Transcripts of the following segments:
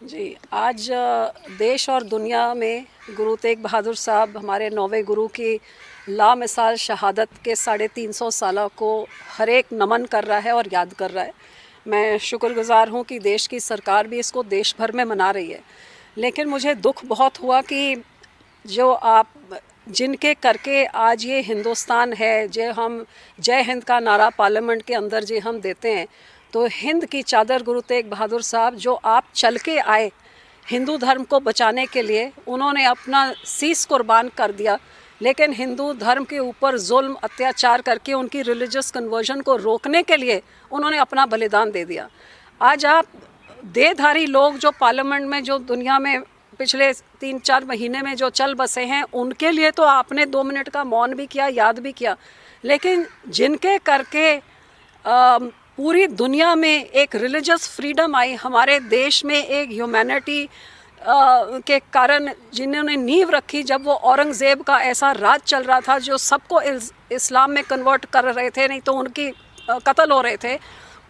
जी, आज देश और दुनिया में गुरु तेग बहादुर साहब हमारे 9वें गुरु की लामिसाल शहादत के 350 साल को हर एक नमन कर रहा है और याद कर रहा है। मैं शुक्रगुज़ार हूँ कि देश की सरकार भी इसको देश भर में मना रही है। लेकिन मुझे दुख बहुत हुआ कि जो आप जिनके करके आज ये हिंदुस्तान है, जो हम जय हिंद का नारा पार्लियामेंट के अंदर जो हम देते हैं, तो हिंद की चादर गुरु तेग बहादुर साहब जो आप चल के आए हिंदू धर्म को बचाने के लिए, उन्होंने अपना शीश कुर्बान कर दिया। लेकिन हिंदू धर्म के ऊपर जुल्म अत्याचार करके उनकी रिलीजियस कन्वर्जन को रोकने के लिए उन्होंने अपना बलिदान दे दिया। आज आप देहधारी लोग जो पार्लियामेंट में, जो दुनिया में पिछले 3-4 महीने में जो चल बसे हैं, उनके लिए तो आपने 2 मिनट का मौन भी किया, याद भी किया। लेकिन जिनके करके पूरी दुनिया में एक रिलीजियस फ्रीडम आई, हमारे देश में एक ह्यूमैनिटी के कारण जिन्होंने नींव रखी, जब वो औरंगज़ेब का ऐसा राज चल रहा था जो सबको इस्लाम में कन्वर्ट कर रहे थे, नहीं तो उनकी कत्ल हो रहे थे,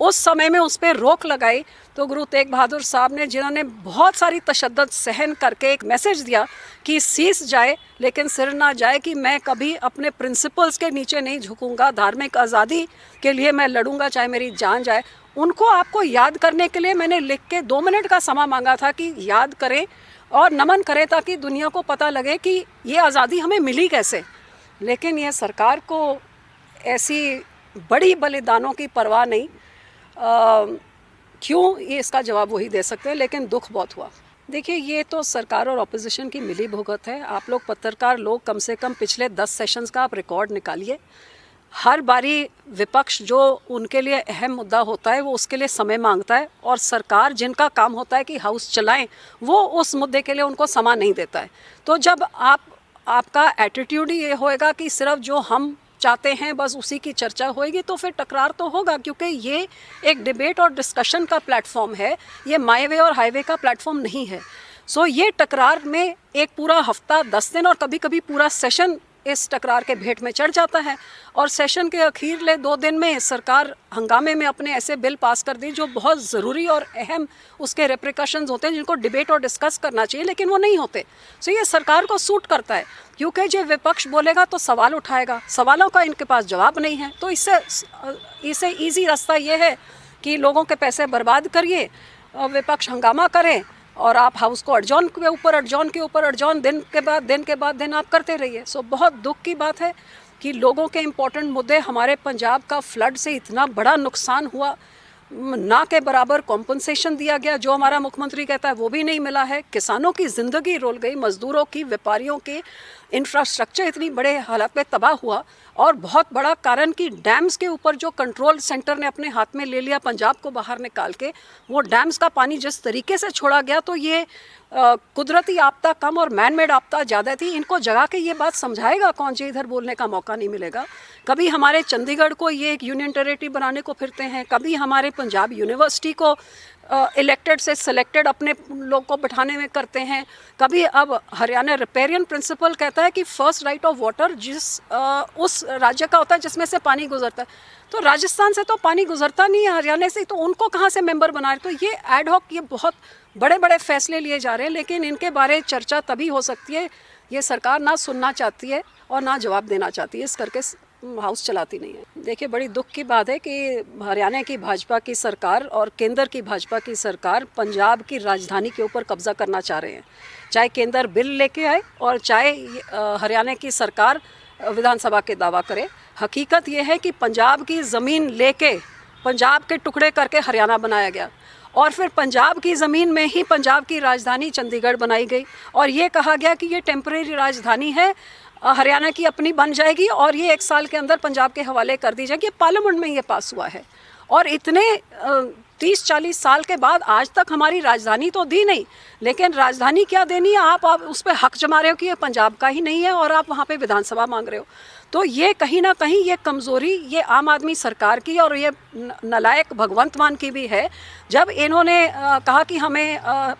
उस समय में उस पर रोक लगाई। तो गुरु तेग बहादुर साहब ने, जिन्होंने बहुत सारी तशद्दुद सहन करके एक मैसेज दिया कि शीश जाए लेकिन सिर ना जाए, कि मैं कभी अपने प्रिंसिपल्स के नीचे नहीं झुकूंगा, धार्मिक आज़ादी के लिए मैं लड़ूंगा चाहे मेरी जान जाए। उनको आपको याद करने के लिए मैंने लिख के 2 मिनट का समय मांगा था कि याद करें और नमन करें, ताकि दुनिया को पता लगे कि ये आज़ादी हमें मिली कैसे। लेकिन यह सरकार को ऐसी बड़ी बलिदानों की परवाह नहीं। क्यों, ये इसका जवाब वही दे सकते हैं। लेकिन दुख बहुत हुआ। देखिए, ये तो सरकार और ऑपोजिशन की मिली भुगत है। आप लोग पत्रकार लोग कम से कम पिछले 10 सेशंस का आप रिकॉर्ड निकालिए। हर बारी विपक्ष जो उनके लिए अहम मुद्दा होता है वो उसके लिए समय मांगता है, और सरकार जिनका काम होता है कि हाउस चलाएं, वो उस मुद्दे के लिए उनको समय नहीं देता है। तो जब आपका एटीट्यूड ही ये होएगा कि सिर्फ जो हम चाहते हैं बस उसी की चर्चा होएगी, तो फिर टकरार तो होगा, क्योंकि ये एक डिबेट और डिस्कशन का प्लेटफॉर्म है, ये माई वे और हाईवे का प्लेटफॉर्म नहीं है। सो ये टकरार में एक पूरा हफ्ता, 10 दिन और कभी कभी पूरा सेशन इस टकरार के भेंट में चढ़ जाता है। और सेशन के अखीरले 2 दिन में सरकार हंगामे में अपने ऐसे बिल पास कर दी जो बहुत ज़रूरी और अहम उसके रेप्रिकॉशंस होते हैं, जिनको डिबेट और डिस्कस करना चाहिए, लेकिन वो नहीं होते। सो ये सरकार को सूट करता है, क्योंकि जो विपक्ष बोलेगा तो सवाल उठाएगा, सवालों का इनके पास जवाब नहीं है। तो इससे ईजी रास्ता ये है कि लोगों के पैसे बर्बाद करिए, विपक्ष हंगामा करें और आप हाउस को अडजॉर्न के ऊपर अडजॉर्न दिन के बाद दिन आप करते रहिए। सो बहुत दुख की बात है कि लोगों के इम्पोर्टेंट मुद्दे, हमारे पंजाब का फ्लड से इतना बड़ा नुकसान हुआ, ना के बराबर कॉम्पनसेशन दिया गया, जो हमारा मुख्यमंत्री कहता है वो भी नहीं मिला है। किसानों की ज़िंदगी रोल गई, मज़दूरों की, व्यापारियों की, इंफ्रास्ट्रक्चर इतनी बड़े हालत में तबाह हुआ। और बहुत बड़ा कारण कि डैम्स के ऊपर जो कंट्रोल सेंटर ने अपने हाथ में ले लिया पंजाब को बाहर निकाल के, वो डैम्स का पानी जिस तरीके से छोड़ा गया, तो ये कुदरती आपदा कम और मैन मेड आपदा ज़्यादा थी। इनको जगा के ये बात समझाएगा कौन, जी इधर बोलने का मौका नहीं मिलेगा। कभी हमारे चंडीगढ़ को ये एक यूनियन टेरेटरी बनाने को फिरते हैं, कभी हमारे पंजाब यूनिवर्सिटी को इलेक्टेड से सिलेक्टेड अपने लोग को बिठाने में करते हैं, कभी अब हरियाणा रिपेरियन प्रिंसिपल कहता है कि फर्स्ट राइट ऑफ वाटर उस राज्य का होता है जिसमें से पानी गुजरता है। तो राजस्थान से तो पानी गुजरता नहीं है, हरियाणा से, तो उनको कहाँ से मेंबर बना रहे? तो ये एड हॉक, ये बहुत बड़े बड़े फैसले लिए जा रहे हैं, लेकिन इनके बारे चर्चा तभी हो सकती है, ये सरकार ना सुनना चाहती है और ना जवाब देना चाहती है, इस करके हाउस चलाती नहीं है। देखिए, बड़ी दुख की बात है कि हरियाणा की भाजपा की सरकार और केंद्र की भाजपा की सरकार पंजाब की राजधानी के ऊपर कब्जा करना चाह रहे हैं। चाहे केंद्र बिल लेके आए और चाहे हरियाणा की सरकार विधानसभा के दावा करे, हकीकत ये है कि पंजाब की ज़मीन लेके पंजाब के टुकड़े करके हरियाणा बनाया गया, और फिर पंजाब की ज़मीन में ही पंजाब की राजधानी चंडीगढ़ बनाई गई, और ये कहा गया कि ये टेम्परेरी राजधानी है, हरियाणा की अपनी बन जाएगी और ये 1 साल के अंदर पंजाब के हवाले कर दी जाएगी। पार्लियामेंट में ये पास हुआ है, और इतने 30-40 साल के बाद आज तक हमारी राजधानी तो दी नहीं, लेकिन राजधानी क्या देनी है, आप उस पर हक जमा रहे हो कि ये पंजाब का ही नहीं है, और आप वहाँ पे विधानसभा मांग रहे हो। तो ये कहीं ना कहीं ये कमज़ोरी ये आम आदमी सरकार की और ये नालायक भगवंत मान की भी है। जब इन्होंने कहा कि हमें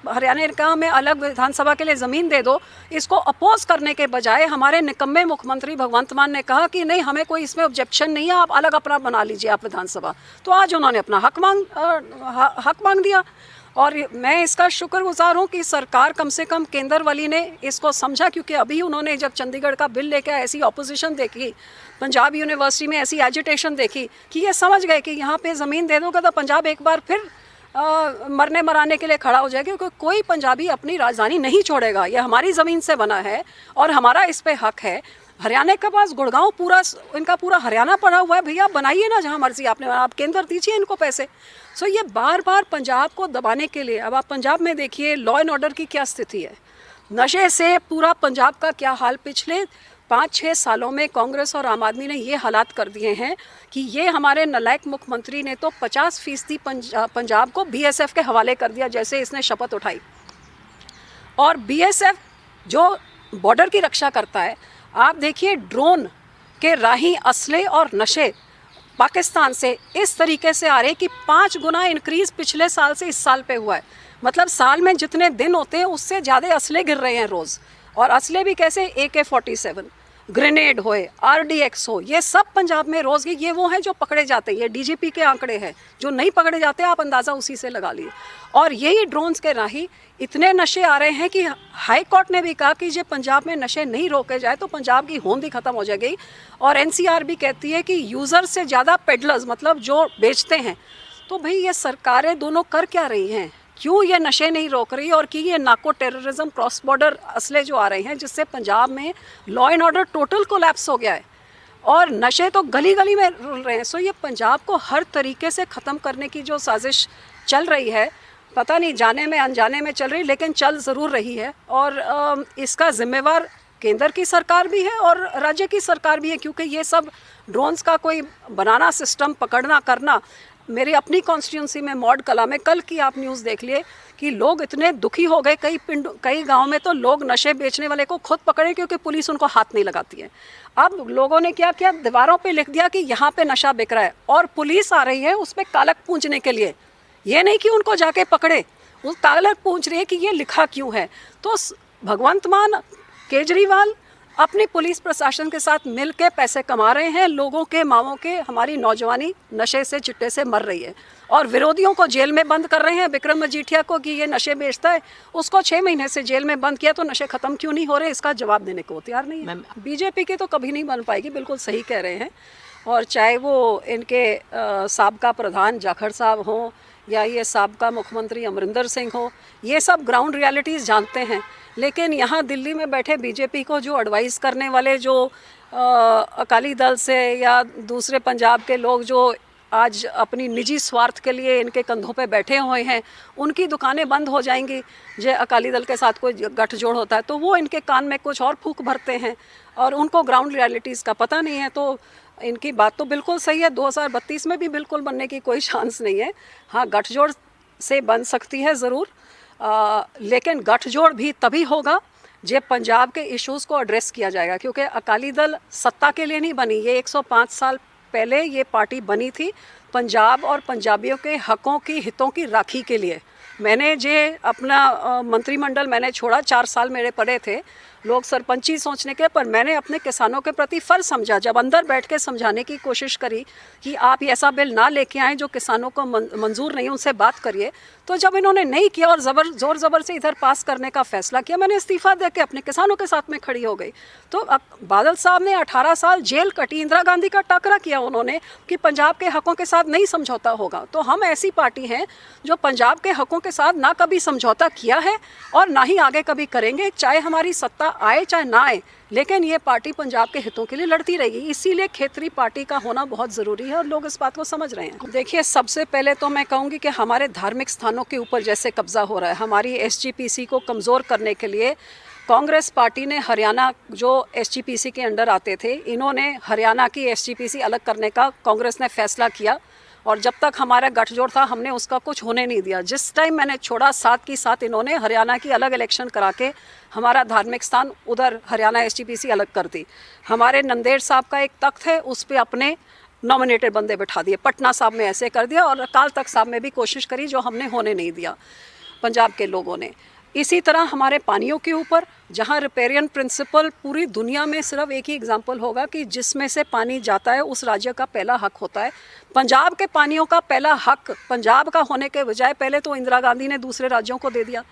हरियाणा का हमें अलग विधानसभा के लिए ज़मीन दे दो, इसको अपोज करने के बजाय हमारे निकम्मे मुख्यमंत्री भगवंत मान ने कहा कि नहीं, हमें कोई इसमें ऑब्जेक्शन नहीं है, आप अलग अपना बना लीजिए आप विधानसभा। तो आज उन्होंने अपना हक मांग दिया। और मैं इसका शुक्रगुजार हूँ कि सरकार कम से कम केंद्र वाली ने इसको समझा, क्योंकि अभी उन्होंने जब चंडीगढ़ का बिल लेकर ऐसी ऑपोजिशन देखी, पंजाब यूनिवर्सिटी में ऐसी एजिटेशन देखी कि ये समझ गए कि यहाँ पे ज़मीन दे दोगे तो पंजाब एक बार फिर मरने मराने के लिए खड़ा हो जाएगा, क्योंकि कोई पंजाबी अपनी राजधानी नहीं छोड़ेगा। ये हमारी ज़मीन से बना है और हमारा इस पे हक है। हरियाणा के पास गुड़गांव पूरा, इनका पूरा हरियाणा पड़ा हुआ है, भैया बनाइए ना जहाँ मर्जी आपने, आप केंद्र दीजिए इनको पैसे। सो ये बार बार पंजाब को दबाने के लिए, अब आप पंजाब में देखिए लॉ एंड ऑर्डर की क्या स्थिति है, नशे से पूरा पंजाब का क्या हाल। पिछले 5-6 सालों में कांग्रेस और आम आदमी ने ये हालात कर दिए हैं कि ये हमारे नालायक मुख्यमंत्री ने तो 50% पंजाब को बीएसएफ के हवाले कर दिया जैसे इसने शपथ उठाई। और बीएसएफ जो बॉर्डर की रक्षा करता है, आप देखिए ड्रोन के राही असले और नशे पाकिस्तान से इस तरीके से आ रहे कि 5 गुना इंक्रीज़ पिछले साल से इस साल पे हुआ है। मतलब साल में जितने दिन होते हैं उससे ज़्यादा असले गिर रहे हैं रोज़। और असले भी कैसे, AK-47, ग्रेनेड होए, RDX हो, ये सब पंजाब में रोज़ ये वो हैं जो पकड़े जाते हैं। ये DGP के आंकड़े हैं, जो नहीं पकड़े जाते आप अंदाज़ा उसी से लगा लिए। और यही ड्रोन्स के राही इतने नशे आ रहे हैं कि हाई कोर्ट ने भी कहा कि ये पंजाब में नशे नहीं रोके जाए तो पंजाब की होंद ही ख़त्म हो जाएगी। और NCR भी कहती है कि यूज़र से ज़्यादा पेडलर्स, मतलब जो बेचते हैं। तो भाई ये सरकारें दोनों कर क्या रही हैं, क्यों ये नशे नहीं रोक रही, और कि ये नाको टेररिज्म, क्रॉस बॉर्डर असले जो आ रहे हैं जिससे पंजाब में law and order total collapse हो गया है और नशे तो गली गली में रुल रहे हैं। सो ये पंजाब को हर तरीके से ख़त्म करने की जो साजिश चल रही है, पता नहीं जाने में अनजाने में चल रही, लेकिन चल ज़रूर रही है। और इसका जिम्मेवार केंद्र की सरकार भी है और राज्य की सरकार भी है, क्योंकि ये सब ड्रोन्स का कोई बनाना, सिस्टम पकड़ना करना। मेरी अपनी कॉन्स्टिट्यूंसी में मॉड कला में कल की आप न्यूज़ देख लिए कि लोग इतने दुखी हो गए, कई गांव में तो लोग नशे बेचने वाले को खुद पकड़े क्योंकि पुलिस उनको हाथ नहीं लगाती है। अब लोगों ने क्या किया, दीवारों पे लिख दिया कि यहाँ पे नशा बिक रहा है और पुलिस आ रही है उस पर कालक पूंछने के लिए। ये नहीं कि उनको जाके पकड़े, वो कालक पूंछ रही है कि ये लिखा क्यों है। तो भगवंत मान केजरीवाल अपनी पुलिस प्रशासन के साथ मिल के पैसे कमा रहे हैं, लोगों के, मावों के, हमारी नौजवानी नशे से, चिट्टे से मर रही है। और विरोधियों को जेल में बंद कर रहे हैं। विक्रम मजीठिया को कि ये नशे बेचता है, उसको 6 महीने से जेल में बंद किया, तो नशे ख़त्म क्यों नहीं हो रहे, इसका जवाब देने को तैयार नहीं है। बीजेपी की तो कभी नहीं बन पाएगी, बिल्कुल सही कह रहे हैं। और चाहे वो इनके साबका प्रधान जाखड़ साहब हों या ये साबका मुख्यमंत्री अमरिंदर सिंह हो, ये सब ग्राउंड रियलिटीज़ जानते हैं। लेकिन यहाँ दिल्ली में बैठे बीजेपी को जो एडवाइस करने वाले जो अकाली दल से या दूसरे पंजाब के लोग जो आज अपनी निजी स्वार्थ के लिए इनके कंधों पे बैठे हुए हैं, उनकी दुकानें बंद हो जाएंगी। जो अकाली दल के साथ कोई गठजोड़ होता है तो वो इनके कान में कुछ और फूंक भरते हैं और उनको ग्राउंड रियलिटीज़ का पता नहीं है। तो इनकी बात तो बिल्कुल सही है, 2032 में भी बिल्कुल बनने की कोई चांस नहीं है। हाँ, गठजोड़ से बन सकती है ज़रूर, लेकिन गठजोड़ भी तभी होगा जब पंजाब के इश्यूज़ को एड्रेस किया जाएगा, क्योंकि अकाली दल सत्ता के लिए नहीं बनी। ये 105 साल पहले ये पार्टी बनी थी पंजाब और पंजाबियों के हकों की, हितों की राखी के लिए। मैंने जे अपना मंत्रिमंडल मैंने छोड़ा, 4 साल मेरे पड़े थे, लोग सरपंची सोचने के, पर मैंने अपने किसानों के प्रति फ़र्ज समझा। जब अंदर बैठ के समझाने की कोशिश करी कि आप ऐसा बिल ना लेके आएँ जो किसानों को मंजूर नहीं, उनसे बात करिए। तो जब इन्होंने नहीं किया और ज़ोर ज़बर से इधर पास करने का फ़ैसला किया, मैंने इस्तीफ़ा दे के अपने किसानों के साथ में खड़ी हो गई। तो बादल साहब ने 18 साल जेल कटी, इंदिरा गांधी का टकरा किया उन्होंने कि पंजाब के हकों के साथ नहीं समझौता होगा। तो हम ऐसी पार्टी हैं जो पंजाब के हकों के साथ ना कभी समझौता किया है और ना ही आगे कभी करेंगे, चाहे हमारी सत्ता आए चाहे ना आए, लेकिन ये पार्टी पंजाब के हितों के लिए लड़ती रहेगी। इसीलिए खेतरी पार्टी का होना बहुत ज़रूरी है और लोग इस बात को समझ रहे हैं। देखिए, सबसे पहले तो मैं कहूँगी कि हमारे धार्मिक स्थानों के ऊपर जैसे कब्जा हो रहा है, हमारी SGPC को कमज़ोर करने के लिए कांग्रेस पार्टी ने हरियाणा जो SGPC के अंडर आते थे, इन्होंने हरियाणा की SGPC अलग करने का कांग्रेस ने फैसला किया और जब तक हमारा गठजोड़ था हमने उसका कुछ होने नहीं दिया। जिस टाइम मैंने छोड़ा, साथ की साथ इन्होंने हरियाणा की अलग इलेक्शन करा के हमारा धार्मिक स्थान उधर हरियाणा SGPC अलग कर दी। हमारे नंदेड़ साहब का एक तख्त है, उस पर अपने नॉमिनेटेड बंदे बैठा दिए। पटना साहब में ऐसे कर दिया और अकाल तख्त साहब में भी कोशिश करी, जो हमने होने नहीं दिया पंजाब के लोगों ने। इसी तरह हमारे पानियों के ऊपर, जहाँ रिपेरियन प्रिंसिपल पूरी दुनिया में सिर्फ एक ही एग्जाम्पल होगा कि जिसमें से पानी जाता है उस राज्य का पहला हक होता है। पंजाब के पानियों का पहला हक पंजाब का होने के बजाय पहले तो इंदिरा गांधी ने दूसरे राज्यों को दे दिया,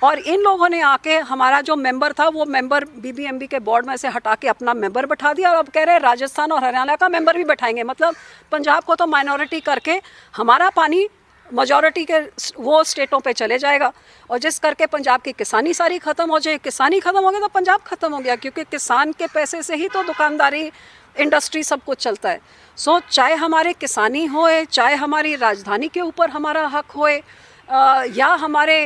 और इन लोगों ने आके हमारा जो मेंबर था वो मेंबर बीबीएमबी के बोर्ड में से हटा के अपना मेंबर बैठा दिया, और अब कह रहे हैं राजस्थान और हरियाणा का मेंबर भी बैठाएंगे। मतलब पंजाब को तो माइनॉरिटी करके हमारा पानी मेजॉरिटी के वो स्टेटों पे चले जाएगा, और जिस करके पंजाब की किसानी सारी ख़त्म हो जाए। किसानी ख़त्म हो गई तो पंजाब ख़त्म हो गया, क्योंकि किसान के पैसे से ही तो दुकानदारी, इंडस्ट्री सब कुछ चलता है। सो चाहे हमारे किसानी होए, चाहे हमारी राजधानी के ऊपर हमारा हक होए, या हमारे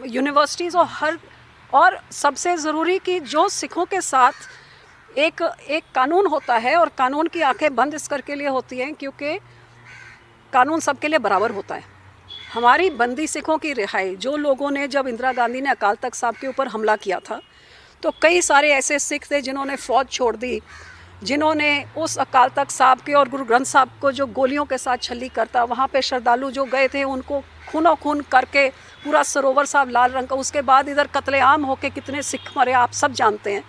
यूनिवर्सिटीज़ और सबसे ज़रूरी कि जो सिखों के साथ एक कानून होता है, और कानून की आंखें बंद इस करके लिए होती हैं क्योंकि कानून सबके लिए बराबर होता है। हमारी बंदी सिखों की रिहाई, जो लोगों ने, जब इंदिरा गांधी ने अकाल तख्त साहब के ऊपर हमला किया था तो कई सारे ऐसे सिख थे जिन्होंने फ़ौज छोड़ दी, जिन्होंने उस अकाल तख्त साहब के और गुरु ग्रंथ साहब को जो गोलियों के साथ छली करता, वहाँ पे श्रद्धालु जो गए थे उनको खूनो खून करके पूरा सरोवर साहब लाल रंग का, उसके बाद इधर कत्लेआम होके कितने सिख मरे आप सब जानते हैं।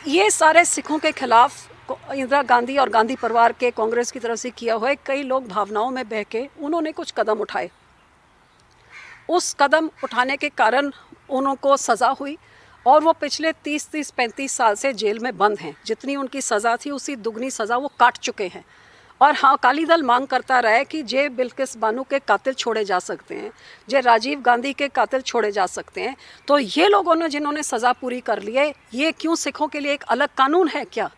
ये सारे सिखों के खिलाफ इंदिरा गांधी और गांधी परिवार के कांग्रेस की तरफ से किया हुआ है। कई लोग भावनाओं में बह के उन्होंने कुछ कदम उठाए, उस कदम उठाने के कारण उनको सज़ा हुई, और वो पिछले 30-35 साल से जेल में बंद हैं। जितनी उनकी सज़ा थी उसी दुगनी सज़ा वो काट चुके हैं। और हाँ, अकाली दल मांग करता रहा है कि जे बिल्किस बानो के कातिल छोड़े जा सकते हैं, जे राजीव गांधी के कातिल छोड़े जा सकते हैं, तो ये लोगों ने जिन्होंने सज़ा पूरी कर ली है, ये क्यों सिखों के लिए एक अलग कानून है क्या?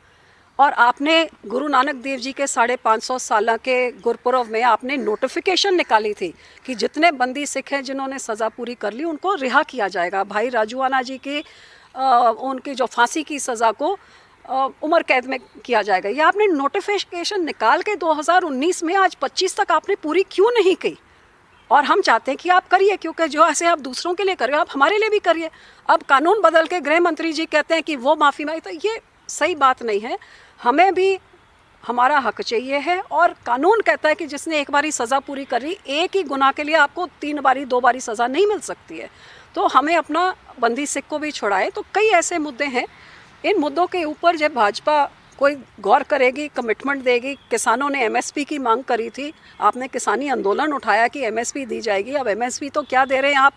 और आपने गुरु नानक देव जी के 550 साल के गुरपुरब में आपने नोटिफिकेशन निकाली थी कि जितने बंदी सिख हैं जिन्होंने सज़ा पूरी कर ली उनको रिहा किया जाएगा। भाई राजूआना जी की उनकी जो फांसी की सज़ा को उम्र कैद में किया जाएगा। ये आपने नोटिफिकेशन निकाल के 2019 में आज 25 तक आपने पूरी क्यों नहीं की? और हम चाहते हैं कि आप करिए, क्योंकि जो ऐसे आप दूसरों के लिए कर रहे हो आप हमारे लिए भी करिए। अब कानून बदल के गृह मंत्री जी कहते हैं कि वो माफ़ी मांगी, तो ये सही बात नहीं है। हमें भी हमारा हक चाहिए है, और कानून कहता है कि जिसने एक बारी सज़ा पूरी कर ली, एक ही गुनाह के लिए आपको 3 बारी 2 बारी सज़ा नहीं मिल सकती है। तो हमें अपना बंदी सिख को भी छुड़ाए। तो कई ऐसे मुद्दे हैं, इन मुद्दों के ऊपर जब भाजपा कोई गौर करेगी, कमिटमेंट देगी। किसानों ने एमएसपी की मांग करी थी, आपने किसानी आंदोलन उठाया कि एमएसपी दी जाएगी। अब एमएसपी तो क्या दे रहे हैं आप,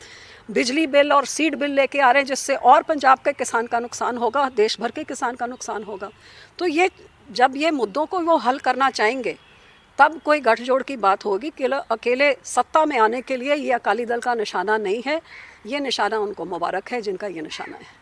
बिजली बिल और सीड बिल लेके आ रहे हैं, जिससे और पंजाब के किसान का नुकसान होगा, देश भर के किसान का नुकसान होगा। तो ये जब ये मुद्दों को वो हल करना चाहेंगे तब कोई गठजोड़ की बात होगी। कि अकेले सत्ता में आने के लिए ये अकाली दल का निशाना नहीं है, ये निशाना उनको मुबारक है जिनका ये निशाना है।